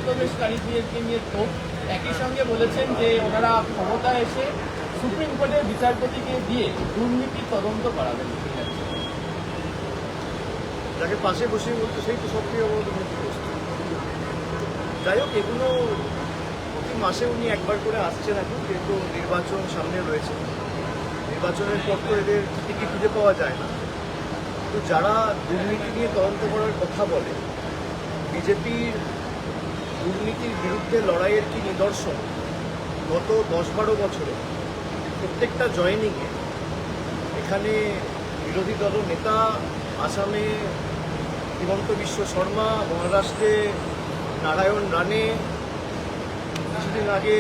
অনুপ্রবেশকারীদেরকে নিয়ে ক্ষোভ, একই সঙ্গে বলেছেন যে ওনারা ক্ষমতায় এসে সুপ্রিম কোর্টের বিচারপতিকে দিয়ে দুর্নীতি তদন্ত করাবেন। যাকে পাশে বসে বলতে সেই তো সক্রিয় ক্ষতিগ্রস্ত। যাই হোক, এগুলো প্রতি মাসে উনি একবার করে আসছেন এখন, যেহেতু নির্বাচন সামনে রয়েছে। নির্বাচনের পর তো এদের টিকিট খুঁজে পাওয়া যায় না। তো যারা দুর্নীতি নিয়ে তদন্ত করার কথা বলে, বিজেপির দুর্নীতির বিরুদ্ধে লড়াইয়ের কি নিদর্শন, গত 10-12 বছরে প্রত্যেকটা জয়েনিংয়ে এখানে বিরোধী দল নেতা, আসামে হিমন্ত বিশ্ব শর্মা, মহারাষ্ট্রে নারায়ণ রানে, কিছুদিন আগে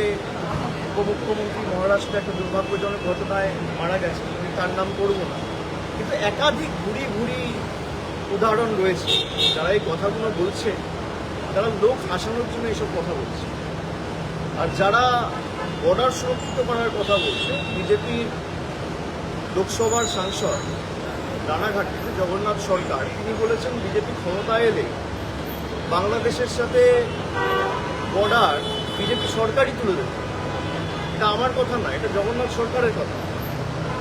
উপমুখ্যমন্ত্রী মহারাষ্ট্রে একটা দুর্ভাগ্যজনক ঘটনায় মারা গেছে, আমি তার নাম করব না, কিন্তু একাধিক ভুরি ভুরি উদাহরণ রয়েছে। যারা এই কথাগুলো বলছে তারা লোক হাসানোর জন্য এইসব কথা বলছে। আর যারা বর্ডার সুরক্ষিত করার কথা বলছে, বিজেপির লোকসভার সাংসদ রানাঘাট থেকে জগন্নাথ সরকার, তিনি বলেছেন বিজেপি ক্ষমতায় এলে বাংলাদেশের সাথে বর্ডার বিজেপি সরকারই তুলে দেবে। এটা আমার কথা না, এটা জগন্নাথ সরকারের কথা।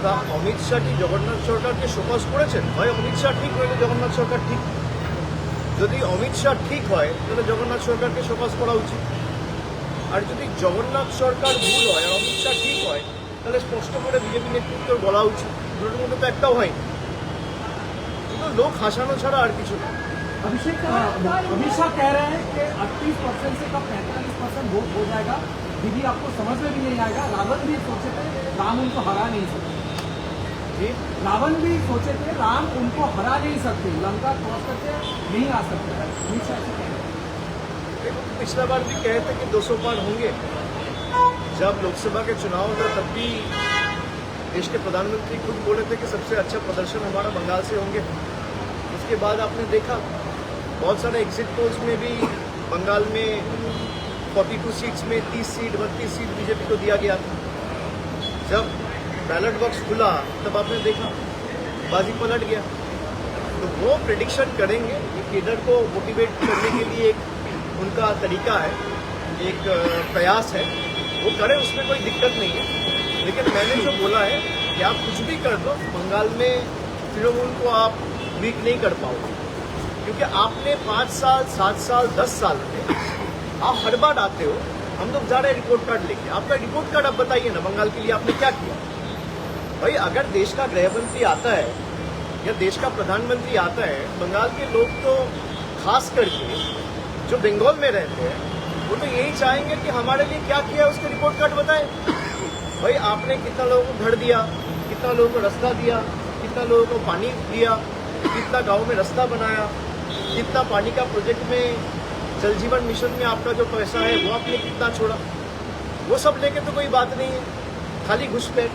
তা অমিত শাহ কি জগন্নাথ সরকারকে শোকজ করেছেন? হয় অমিত শাহ ঠিক, নইলে জগন্নাথ সরকার ঠিক। যদি অমিত শাহ ঠিক হয় তাহলে জগন্নাথ সরকারকে শোকজ করা উচিত। আর যদি জগন্নাথ সরকার ভুল হয় আর অমিত শাহ ঠিক হয়, তাহলে স্পষ্ট করে বিজেপি নেতৃত্বের বলা উচিত। দুটোর মধ্যে তো একটাও হয়নি। কিন্তু লোক হাসানো ছাড়া আর কিছু না। अभिषेक अमित शाह कह रहे हैं कि 38% से कब 45% वोट हो जाएगा, दीदी आपको समझ में भी नहीं आएगा। रावण भी सोचे थे राम उनको हरा नहीं सकते, जी, रावण भी सोचे थे राम उनको हरा नहीं सकते, लंका क्रॉस करके नहीं आ सकते। अमित शाह से कह रहे हैं। देखो, पिछला बार भी कहे थे कि 200 पार होंगे। जब लोकसभा के चुनाव था तब भी देश के प्रधानमंत्री खुद बोले थे कि सबसे अच्छा प्रदर्शन हमारा बंगाल से होंगे। उसके बाद आपने देखा बहुत सारे एग्जिट पोल्स में भी बंगाल में 42 सीट्स में 30 सीट 32 सीट बीजेपी को दिया गया था। जब बैलेट बॉक्स खुला तब आपने देखा बाजी पलट गया। तो वो प्रेडिक्शन करेंगे, ये केडर को मोटिवेट करने के लिए एक उनका तरीका है, एक प्रयास है, वो करें, उसमें कोई दिक्कत नहीं है। लेकिन मैंने जो बोला है कि आप कुछ भी कर दो, बंगाल में तृणमूल को आप वीक नहीं कर पाओगे। क्योंकि आपने 5 साल 7 साल 10 साल में आप हर बार आते हो, हम लोग जा रहे हैं रिपोर्ट कार्ड लेके। आपका रिपोर्ट कार्ड आप बताइए ना, बंगाल के लिए आपने क्या किया। भाई, अगर देश का गृह मंत्री आता है या देश का प्रधानमंत्री आता है, बंगाल के लोग तो खास करके जो बंगाल में रहते हैं वो तो यही चाहेंगे कि हमारे लिए क्या किया उसके रिपोर्ट कार्ड बताएं। भाई, आपने कितना लोगों को घर दिया, कितना लोगों को रास्ता दिया, कितना लोगों को पानी दिया, कितना गांव में रास्ता बनाया, कितना पानी का प्रोजेक्ट में जल जीवन मिशन में आपका जो पैसा है वो आपने कितना छोड़ा, वो सब लेके तो कोई बात नहीं है, खाली घुसपैठ।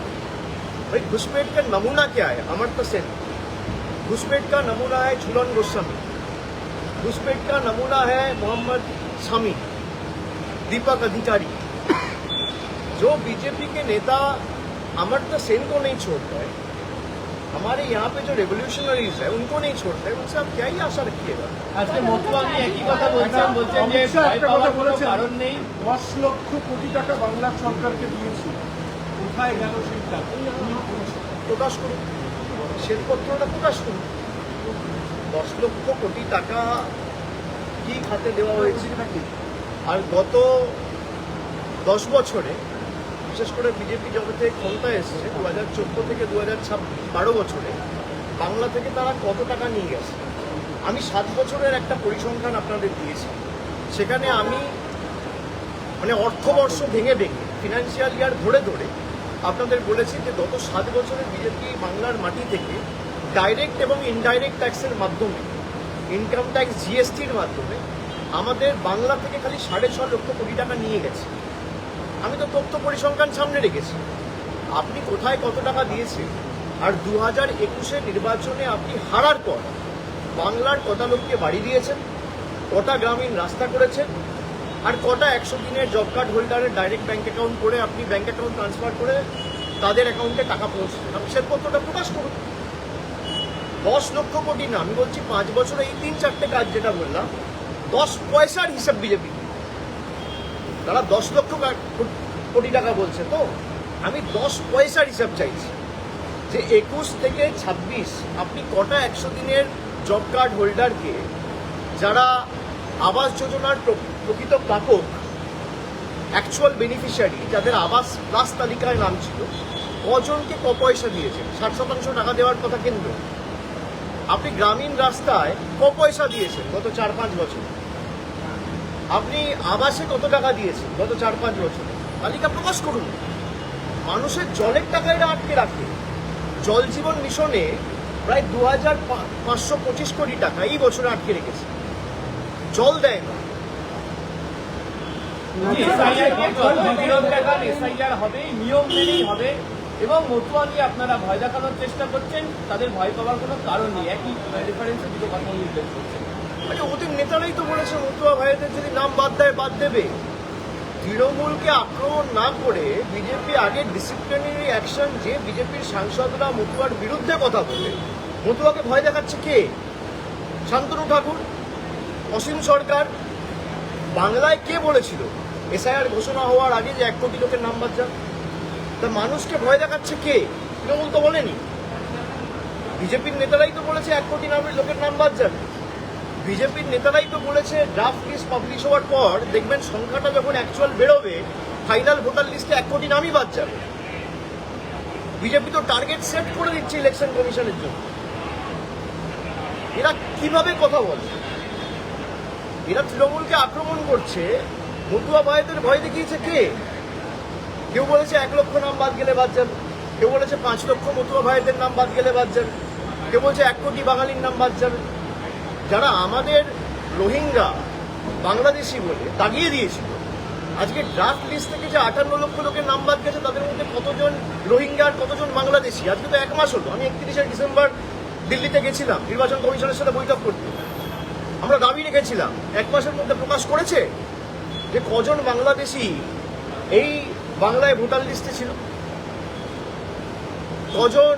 भाई, घुसपैठ का नमूना क्या है? अमर्त्य सेन। घुसपैठ का नमूना है झूलन गोस्वामी। घुसपैठ का नमूना है मोहम्मद शामी, दीपक अधिकारी। जो बीजेपी के नेता अमर्त्य सेन को नहीं छोड़ता है, हमारे यहाँ पे जो रेवोल्यूशनरीज है उनको नहीं छोड़ता है, उनसे आप क्या ही आशा रखिएगा। আজকে মতুয়ামি একই কথা বলছেন যে ভয় পাওয়ার কোনো কারণ নেই। 10 লক্ষ কোটি টাকা বাংলা সরকারকে দিয়েছি, কোথায় গেল সেই টাকা? প্রকাশ করুন, শ্বেতপত্রটা প্রকাশ করুন। 10 লক্ষ কোটি টাকা কি খাতে দেওয়া হয়েছে নাকি? আর গত 10 বছরে, বিশেষ করে বিজেপি যবে থেকে ক্ষমতায় এসেছে 2014 থেকে 2012 বছরে, বাংলা থেকে তারা কত টাকা নিয়ে গেছে। আমি 7 বছরের একটা পরিসংখ্যান আপনাদের দিয়েছি। সেখানে আমি মানে অর্থবর্ষ ভেঙে ভেঙে, ফিনান্সিয়াল ইয়ার ধরে ধরে আপনাদের বলেছি যে গত 7 বছরে বিজেপি বাংলার মাটি থেকে ডাইরেক্ট এবং ইনডাইরেক্ট ট্যাক্সের মাধ্যমে, ইনকাম ট্যাক্স জিএসটির মাধ্যমে আমাদের বাংলা থেকে খালি 6.5 লক্ষ কোটি টাকা নিয়ে গেছে। আমি তো তথ্য পরিসংখ্যান সামনে রেখেছি। আপনি কোথায় কত টাকা দিয়েছেন, আর 2021 নির্বাচনে আপনি হারার পর বাংলার কটা লোককে বাড়ি দিয়েছেন, কটা গ্রামীণ রাস্তা করেছেন, আর কটা 100 দিনের জব কার্ড হোল্ডারের ডাইরেক্ট ব্যাংক অ্যাকাউন্ট করে আপনি ব্যাংক অ্যাকাউন্ট ট্রান্সফার করে তাদের অ্যাকাউন্টে টাকা পৌঁছেছেন, আপনি শ্বেতপত্রটা প্রকাশ করুন। 10 লক্ষ কোটি না, আমি বলছি 5 বছরে এই 3-4টে কাজ যেটা বললাম, 10 পয়সার হিসাব বিজেপি। তারা 10 লক্ষ কোটি টাকা বলছে। তো আমি 10 পয়সার হিসাব চাইছি যে 21 থেকে 26 আপনি কটা 100 দিনের জব কার্ড হোল্ডারকে, যারা আবাস যোজনার প্রকৃত প্রাপক, অ্যাকচুয়াল বেনিফিশিয়ারি, যাদের আবাস প্লাস তালিকায় নাম ছিল, কজনকে ক পয়সা দিয়েছেন? 60% টাকা দেওয়ার কথা কেন্দ্র। আপনি গ্রামীণ রাস্তায় ক পয়সা দিয়েছেন গত 4-5 বছর? আপনি আবাসে কত টাকা দিয়েছেন গত 4-5 বছর? তালিকা প্রকাশ করুন। মানুষের জলের টাকা এরা আটকে রাখে। জল জীবন মিশনে প্রায় 2525 কোটি টাকা এই বছরে আটকে রেখেছে, জল দেয় না। এসআইআর হবে, নিয়ম মেনেই হবে, এবং মতুয়া নিয়ে আপনারা ভয় দেখানোর চেষ্টা করছেন। তাদের ভয় পাওয়ার কোনো কারণ নেই। একই রেফারেন্সে দুটো কথা উল্লেখ করছেন। আরে ওদের নেতারাই তো বলেছে মতুয়া ভাইদের যদি নাম বাদ দেয় বাদ দেবে। তৃণমূলকে আক্রমণ না করে বিজেপি আগে ডিসিপ্লিনারি অ্যাকশন, যে বিজেপির সাংসদরা মতুয়ার বিরুদ্ধে কথা বলে মতুয়াকে ভয় দেখাচ্ছে কে? শান্তনু ঠাকুর, অসীম সরকার। বাংলায় কে বলেছিল এসআইআর ঘোষণা হওয়ার আগে যে 1 কোটি লোকের নাম বাদ যাবে? তা মানুষকে ভয় দেখাচ্ছে কে? তৃণমূল তো বলেনি। বিজেপির নেতারাই তো বলেছে 1 কোটি লোকের নাম বাদ যাবে। বিজেপির নেতারাই তো বলেছে ড্রাফট লিস্ট পাবলিশ হওয়ার পর দেখবেন সংখ্যাটা যখন অ্যাকচুয়াল বেরোবে, ফাইনাল ভোটার লিস্টে 1 কোটি নামই বাদ যাবে। বিজেপি তো টার্গেট সেট করে দিচ্ছে ইলেকশন কমিশনের জন্য। এরা কিভাবে কথা বলে? এরা তৃণমূলকে আক্রমণ করছে, মতুয়া ভাইদের ভয় দেখিয়েছে কে? কেউ বলেছে 1 লক্ষ নাম বাদ গেলে বাদ যাবে, কেউ বলেছে 5 লক্ষ মতুয়া ভাইদের নাম বাদ গেলে বাদ যাবে, কেউ বলছে 1 কোটি বাঙালির নাম বাদ যাবে। যারা আমাদের রোহিঙ্গা বাংলাদেশি বলে দাগিয়ে দিয়েছিল, আজকে ড্রাফট লিস্ট থেকে যে 58 লক্ষ লোকের নাম বাদ গেছে, তাদের মধ্যে কতজন রোহিঙ্গা আর কতজন বাংলাদেশি? আজকে তো 1 মাস হলো। আমি 31শে ডিসেম্বর দিল্লিতে গেছিলাম নির্বাচন কমিশনের সাথে বৈঠক করতে। আমরা দাবি রেখেছিলাম 1 মাসের মধ্যে প্রকাশ করেছে যে কজন বাংলাদেশি এই বাংলায় ভোটার লিস্টে ছিল, কজন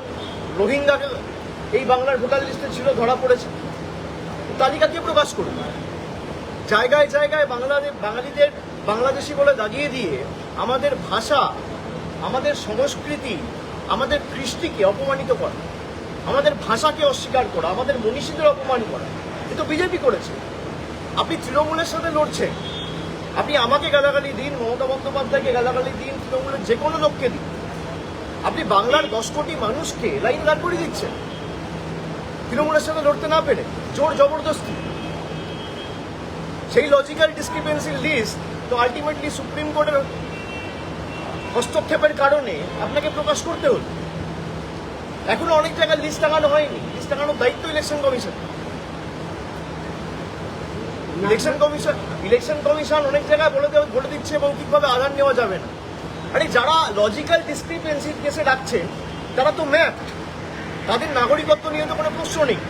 রোহিঙ্গা এই বাংলার ভোটার লিস্টে ছিল, ধরা পড়েছে। তালিকা কে প্রকাশ করবে? জায়গায় জায়গায় বাঙালিদের বাংলাদেশি বলে দাগিয়ে দিয়ে আমাদের ভাষা, আমাদের সংস্কৃতি, আমাদের কৃষ্টিকে অপমানিত করা, আমাদের ভাষাকে অস্বীকার করা, আমাদের মনীষীদের অপমান করা, এ তো বিজেপি করেছে। আপনি তৃণমূলের সাথে লড়ছেন। আপনি আমাকে গালাগালি দিন, মমতা বন্দ্যোপাধ্যায়কে গালাগালি দিন, তৃণমূলের যে কোনো লোককে দিন, আপনি বাংলার 10 কোটি মানুষকে লাইন দাঁড় করে দিচ্ছেন তৃণমূলের সাথে লড়তে না পেরে, জোর জবরদস্তি। সেই লজিক্যাল ডিসক্রিপেন্সির লিস্ট তো আলটিমেটলি সুপ্রিম কোর্টের হস্তক্ষেপের কারণে আপনাকে প্রকাশ করতে হল। এখনো অনেক জায়গায় লিস্ট টাঙানো হয়নি। লিস্ট টাঙানোর দায়িত্ব ইলেকশন কমিশন। ইলেকশন কমিশন অনেক জায়গায় বলে দিচ্ছে মৌখিকভাবে আধার নেওয়া যাবে না। আরে যারা লজিক্যাল ডিসক্রিপেন্সির কেসে ডাকছেন তারা তো ম্যাপ, তাদের নাগরিকত্ব নিয়ে তো কোনো প্রশ্ন নেই।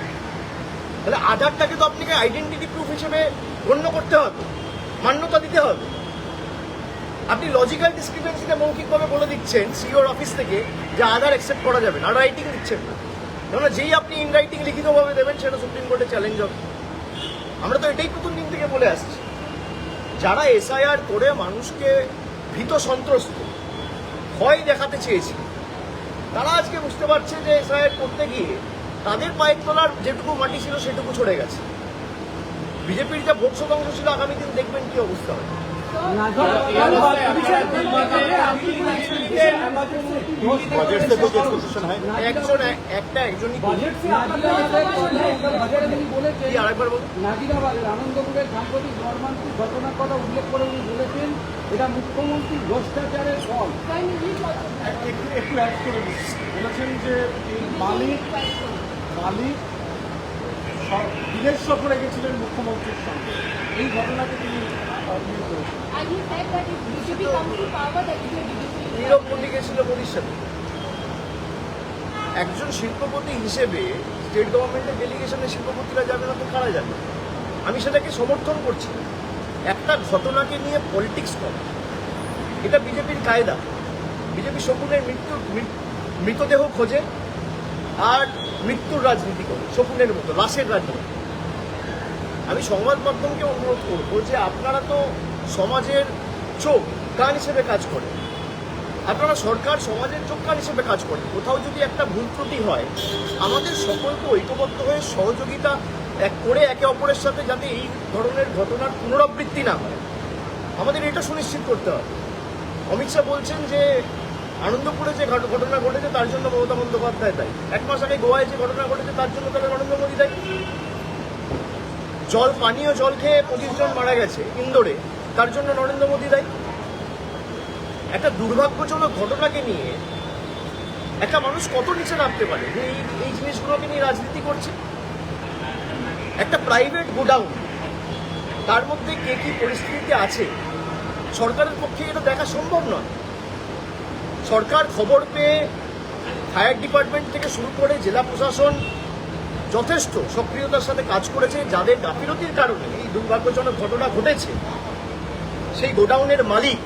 তাহলে আধারটাকে তো আপনাকে আইডেন্টিটি প্রুফ হিসেবে গণ্য করতে হবে, মান্যতা দিতে হবে। আপনি লজিক্যাল ডিসক্রিপেন্সিতে মৌখিকভাবে বলে দিচ্ছেন সিওর অফিস থেকে যে আধার অ্যাকসেপ্ট করা যাবে না, রাইটিং দিচ্ছেন না। কেননা যেই আপনি ইন রাইটিং লিখিতভাবে দেবেন সেটা সুপ্রিম কোর্টে চ্যালেঞ্জ হবে। আমরা তো এটাই প্রথম দিন থেকে বলে আসছি। যারা এসআইআর করে মানুষকে ভীত সন্ত্রস্ত ভয় দেখাতে চেয়েছে, তারা আজকে বুঝতে পারছে যে এসআইআর করতে গিয়ে তাদের পায়ের তলার যেটুকু মাটি ছিল সেটুকু ছড়ে গেছে। বিজেপির যা ভোট শতাংশ ছিল, আগামী দিন দেখবেন কি অবস্থা হয়। একজনই আরেকবার বলুন। নাজিরাবাদের আনন্দপুরের সাম্প্রতিক মর্মান্তিক ঘটনার কথা উল্লেখ করে উনি বলেছেন এটা মুখ্যমন্ত্রী ভ্রষ্টাচারের ফল। একটু অ্যাড করে বলেছেন যে মালিক বিদেশ সফরে গেছিলেন মুখ্যমন্ত্রীর সঙ্গে, এই ঘটনাকে তিনি নীরব মোদী গেছিল মোদীর সাথে। একজন শিল্পপতি হিসেবে স্টেট গভর্নমেন্টের ডেলিগেশনে শিল্পপতিরা যাবে না তো কারা যাবে? আমি সেটাকে সমর্থন করছি। একটা ঘটনাকে নিয়ে পলিটিক্স করে, এটা বিজেপির কায়দা। বিজেপি শকুনের মৃতদেহ খোঁজে আর মৃত্যুর রাজনীতি করে, শকুনের মতো লাশের রাজনীতি। আমি সংবাদ মাধ্যমকে অনুরোধ করবো যে আপনারা তো সমাজের চোখ কান হিসেবে কাজ করে, আপনারা সরকার সমাজের চোখ কান হিসেবে কাজ করে। কোথাও যদি একটা ভুল ত্রুটি হয়, আমাদের সকলকে ঐক্যবদ্ধ হয়ে সহযোগিতা করে একে অপরের সাথে যাতে এই ধরনের ঘটনার পুনরাবৃত্তি না হয়, আমাদের এটা সুনিশ্চিত করতে হবে। অমিত শাহ বলছেন যে আনন্দপুরে যে ঘটনা ঘটেছে তার জন্য মমতা বন্দ্যোপাধ্যায় দায়ী, 1 মাস আগে গোয়ায় যে ঘটনা ঘটেছে তার জন্য তাহলে নরেন্দ্র মোদী দায়ী। পানীয় জল খেয়ে 25 জন মারা গেছে ইন্দোরে, তার জন্য নরেন্দ্র মোদী দায়ী। একটা দুর্ভাগ্যজনক ঘটনাকে নিয়ে একটা মানুষ কত নিচে নামতে পারে যে এই জিনিসগুলোকে নিয়ে রাজনীতি করছে। একটা প্রাইভেট গোডাউন, তার মধ্যে কে কি পরিস্থিতিতে আছে সরকারের পক্ষে এটা দেখা সম্ভব নয়। সরকার খবর পেয়ে ফায়ার ডিপার্টমেন্ট থেকে শুরু করে জেলা প্রশাসন যথেষ্ট সক্রিয়তার সাথে কাজ করেছে। যাদের গাফিলতির কারণে এই দুর্ভাগ্যজনক ঘটনা ঘটেছে, সেই গোডাউনের মালিক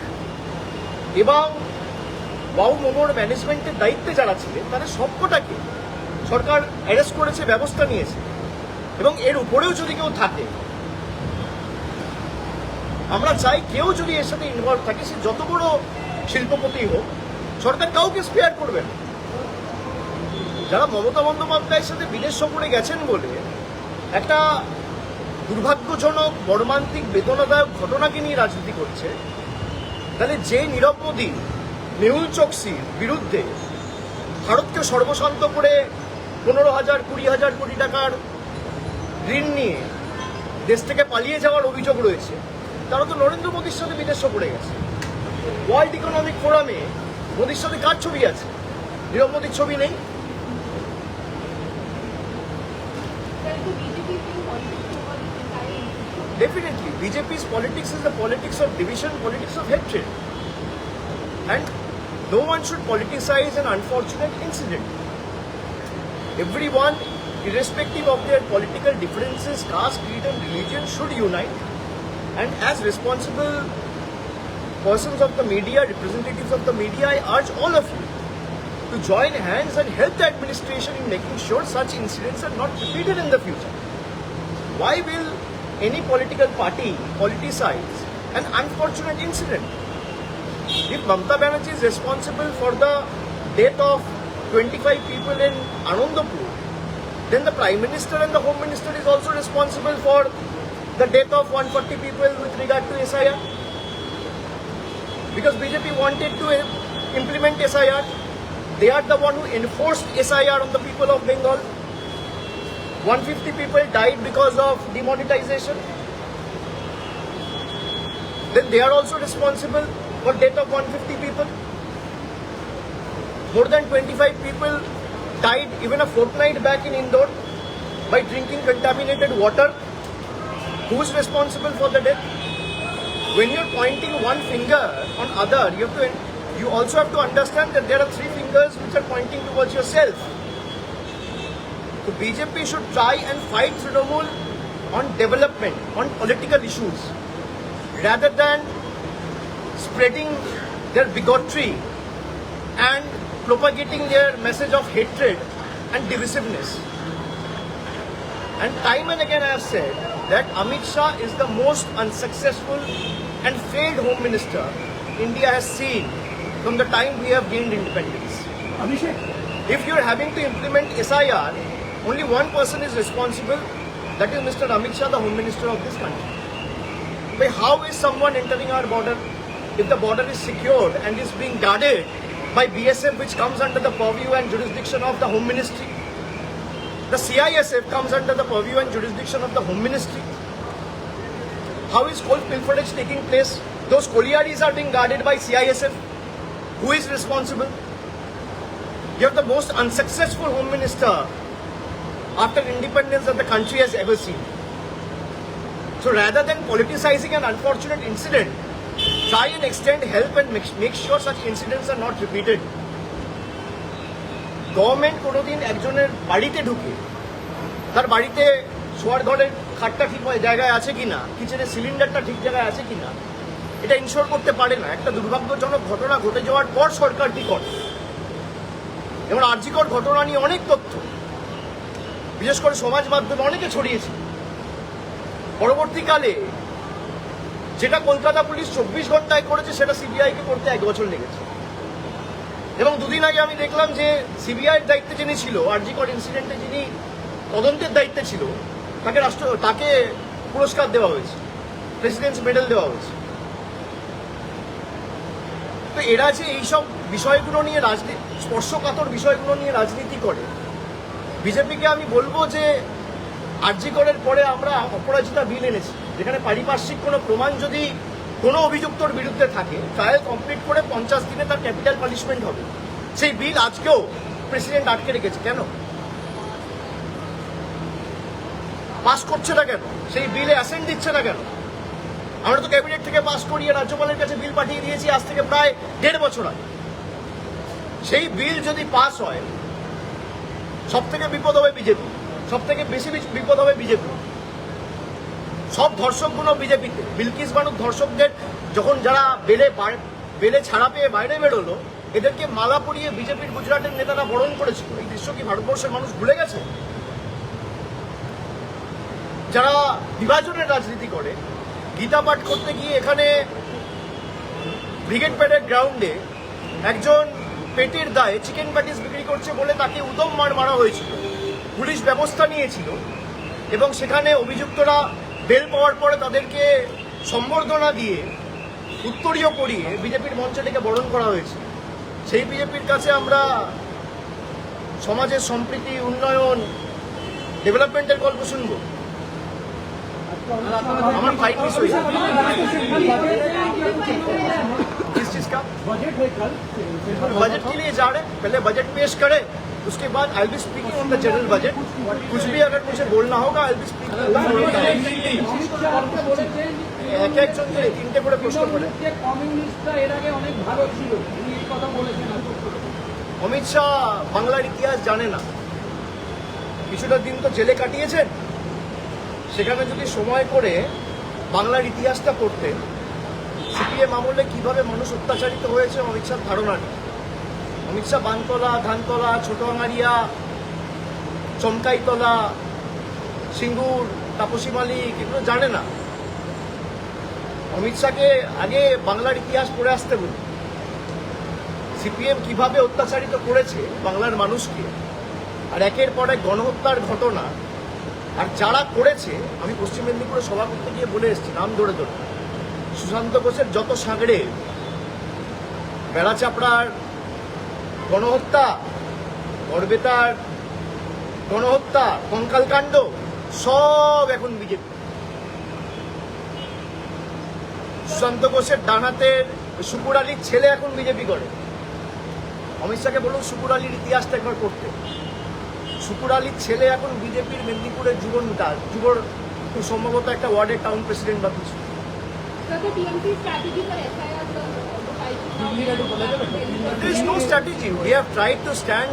এবং বাউ মোমোর ম্যানেজমেন্টের দায়িত্বে যারা ছিলেন তাদের সবকটাকে সরকার অ্যারেস্ট করেছে, ব্যবস্থা নিয়েছে। এবং এর উপরেও যদি কেউ থাকে, আমরা চাই কেউ যদি এর সাথে ইনভলভ থাকে, সে যত বড় শিল্পপতি হোক, সরকার কাউকে স্পেয়ার করবে না। যারা মমতা বন্দ্যোপাধ্যায়ের সাথে বিদেশ সফরে গেছেন বলে একটা দুর্ভাগ্যজনক মর্মান্তিক বেদনাদায়ক ঘটনাকে নিয়ে রাজনীতি করছে, তাহলে যে নীরব মোদী মেহুল চোকসির বিরুদ্ধে ভারতকে সর্বশান্ত করে 15,000 20,000 কোটি টাকার ঋণ নিয়ে দেশ থেকে পালিয়ে যাওয়ার অভিযোগ রয়েছে, তারা তো নরেন্দ্র মোদীর সাথে বিদেশ সফরে গেছে। ওয়ার্ল্ড ইকোনমিক ফোরামে মোদীর সাথে কার ছবি আছে? নীরব মোদীর ছবি নেই। Definitely, BJP's politics is the politics of division, politics of hatred. And no one should politicize an unfortunate incident. Everyone, irrespective of their political differences, caste, creed and religion, should unite. And as responsible persons of the media, representatives of the media, I urge all of you to join hands and help the administration in making sure such incidents are not repeated in the future. Why will any political party politicize an unfortunate incident? If Mamata Banerjee is responsible for the death of 25 people in Anandapur, then the Prime Minister and the Home Minister is also responsible for the death of 140 people with regard to SIR. Because BJP wanted to implement SIR, they are the one who enforced SIR on the people of Bengal. 150 people died because of demonetization. Then they are also responsible for death of 150 people. More than 25 people died even a fortnight back in Indore by drinking contaminated water. Who is responsible for the death? When you're pointing one finger on other, you also have to understand that there are 3 fingers which are pointing towards yourself. So BJP should try and fight Trinamool on development, on political issues, rather than spreading their bigotry and propagating their message of hatred and divisiveness. And time and again I have said that Amit Shah is the most unsuccessful and failed Home Minister India has seen from the time we have gained independence. Abhishek, If you are having to implement SIR, only one person is responsible, that is Mr. Amit Shah, the Home Minister of this country. But how is someone entering our border if the border is secured and is being guarded by BSF, which comes under the purview and jurisdiction of the Home Ministry? The CISF comes under the purview and jurisdiction of the Home Ministry. How is coal pilferage taking place? Those collieries are being guarded by CISF. Who is responsible? You have the most unsuccessful Home Minister after independence that the country has ever seen. So rather than politicizing an unfortunate incident, try and extend help and make sure such incidents are not repeated. Government কোনোদিন একজনের বাড়িতে ঢুকে তার বাড়িতে শোয়ার ঘরের খাটটা ঠিক জায়গায় আছে কিনা, কিচেনের সিলিন্ডারটা ঠিক জায়গায় আছে কিনা, এটা ইনশোর করতে পারে না। একটা দুর্ভাগ্যজনক ঘটনা ঘটে যাওয়ার পর সরকার কি করে? যেমন আরজিকর ঘটনা নিয়ে অনেক তথ্য বিশেষ করে সমাজ মাধ্যমে অনেকে ছড়িয়েছে। পরবর্তীকালে যেটা কলকাতা পুলিশ 24 ঘন্টায় করেছে সেটা সিবিআই কে করতে 1 বছর লেগেছে। এবং দুদিন আগে আমি দেখলাম যে সিবিআই দায়িত্বে যিনি ছিল, আরজি কর ইনসিডেন্টে যিনি তদন্তের দায়িত্বে ছিল, তাকে পুরস্কার দেওয়া হয়েছে, প্রেসিডেন্টস মেডেল দেওয়া হয়েছে। তো এরা যে এইসব বিষয়গুলো নিয়ে স্পর্শকাতর বিষয়গুলো নিয়ে রাজনীতি করে, বিজেপিকে আমি বলবো যে আরজি করের পরে আমরা অপরাজিতা বিল এনেছি, যেখানে পারিপার্শ্বিক কোনো প্রমাণ যদি কোনো অভিযুক্তর বিরুদ্ধে থাকে, ট্রায়াল কমপ্লিট করে 50 দিনে তার ক্যাপিটাল পানিশমেন্ট হবে। সেই বিল আজকেও প্রেসিডেন্ট আটকে রেখেছে। কেন পাস করছে না? কেন সেই বিলে অ্যাসেন্ট দিচ্ছে না? কেন? আমরা তো ক্যাবিনেট থেকে পাস করিয়ে রাজ্যপালের কাছে বিল পাঠিয়ে দিয়েছি আজ থেকে প্রায় 1.5 বছর আগে। সেই বিল যদি পাস হয়, সব থেকে বিপদ হবে বিজেপি, সব থেকে বেশি বিপদ হবে বিজেপি। সব ধর্ষকগুলো বিজেপিতে। বিলকিস বানুর ধর্ষকদের যখন যারা বেলে ছাড়া পেয়ে বাইরে বেরোলো, এদেরকে মালা পরিয়ে বিজেপির গুজরাটের নেতারা বরণ করেছিল। এই দৃশ্য কি ভারতবর্ষের মানুষ ভুলে গেছে? যারা বিভাজনের রাজনীতি করে, গীতা পাঠ করতে গিয়ে এখানে ব্রিগেড প্যারেড গ্রাউন্ডে একজন পেটের দায়ে চিকেন প্যাটিস বিক্রি করছে বলে তাকে উদম মারা হয়েছিল। পুলিশ ব্যবস্থা নিয়েছিল এবং সেখানে অভিযুক্তরা বেল পাওয়ার পরে তাদেরকে সম্বর্ধনা দিয়ে উত্তরীয় করিয়ে বিজেপির মঞ্চে ডেকে বরণ করা হয়েছে। সেই বিজেপির কাছে আমরা সমাজের সম্প্রীতি, উন্নয়ন, ডেভেলপমেন্টের গল্প শুনবো? আমার फाइट मिस हुई किस चीज का? बजट है कल, बजट के लिए जा रहे हैं, पहले बजट पेश करें, उसके बाद I will be speaking on the general budget. कुछ भी अगर मुझे बोलना होगा आई विल बी स्पीकिंग। এক একজনকে 3টে করে প্রশ্ন করে। কমিউনিস্টরা এর আগে অনেক ভালো ছিল, তিনি এই কথা বলেছেন। অমিত শাহ বাংলার ইতিহাস জানে না। কিছুটা দিন তো জেলে কাটিয়েছেন, সেখানে যদি সময় করে বাংলার ইতিহাসটা পড়তে, সিপিএম আমলে কিভাবে মানুষ অত্যাচারিত হয়েছে অমিত শাহ ধারণা নেই। অমিত শাহ বানতলা, ধানতলা, ছোটআঙারিয়া, চমকাইতলা, সিঙ্গুর, তাপসী মালিক এগুলো জানে না। অমিত শাহকে আগে বাংলার ইতিহাস পড়ে আসতে বলি, সিপিএম কিভাবে অত্যাচারিত করেছে বাংলার মানুষকে, আর একের পর এক গণহত্যার ঘটনা। আর যারা করেছে, আমি পশ্চিম মেদিনীপুরে সভা করতে গিয়ে বলে এসেছি নাম ধরে ধরে, সুশান্ত ঘোষের যত সাগরে, বেড়া চাপড়ার গণহত্যা, গড়বেতার গণহত্যা, কঙ্কালকাণ্ড, সব এখন বিজেপি। সুশান্ত ঘোষের ডানাতের শুকুর আলীর ছেলে এখন বিজেপি করে। অমিত শাহকে বলুন শুকুর আলীর ইতিহাসটা একবার করতে। শুকুর আলীর ছেলে এখন বিজেপির মেদিনীপুরের যুবর খুব সম্ভবত একটা ওয়ার্ডের টাউন প্রেসিডেন্ট বা কিছু। There is no strategy. We have tried to stand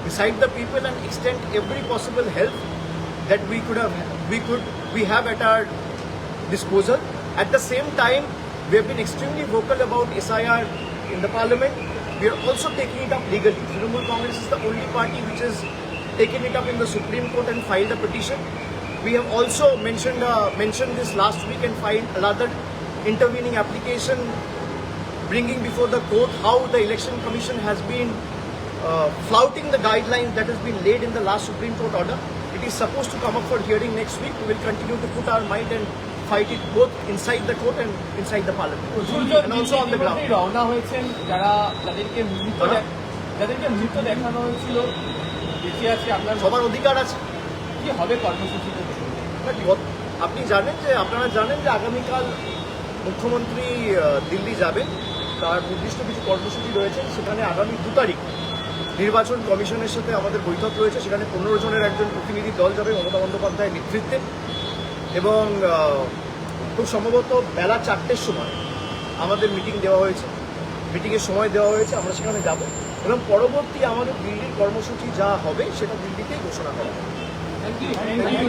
beside the people and extend every possible help that we have at our disposal. At the same time, we have been extremely vocal about SIR in the parliament. We are also taking it up legally. Trinamool Congress is the only party which has taken it up in the Supreme Court and filed a petition. We have also mentioned this last week and filed another intervening application bringing before the court how the Election Commission has been flouting the guidelines that has been laid in the last Supreme Court order. It is supposed to come up for hearing next week. We will continue to put our might and fight it both inside the court and inside the parliament. And also on the ground. রওনা হয়েছেন যাদেরকে মৃত দেখানো হয়েছিল, বেঁচে আছে, আপনার সবার অধিকার আছে। কি হবে কর্মসূচিতে? আপনারা জানেন যে আগামীকাল মুখ্যমন্ত্রী দিল্লি যাবেন, তার নির্দিষ্ট কিছু কর্মসূচি রয়েছে। সেখানে আগামী 2 তারিখ নির্বাচন কমিশনের সাথে আমাদের বৈঠক রয়েছে। সেখানে 15 জনের একজন প্রতিনিধি দল যাবে মমতা বন্দ্যোপাধ্যায়ের নেতৃত্বে, এবং খুব সম্ভবত বেলা 4টের সময় আমাদের মিটিং দেওয়া হয়েছে, মিটিংয়ের সময় দেওয়া হয়েছে। আমরা সেখানে যাব এবং পরবর্তী আমাদের দিল্লির কর্মসূচি যা হবে সেটা দিল্লিতেই ঘোষণা করা হবে। Thank you.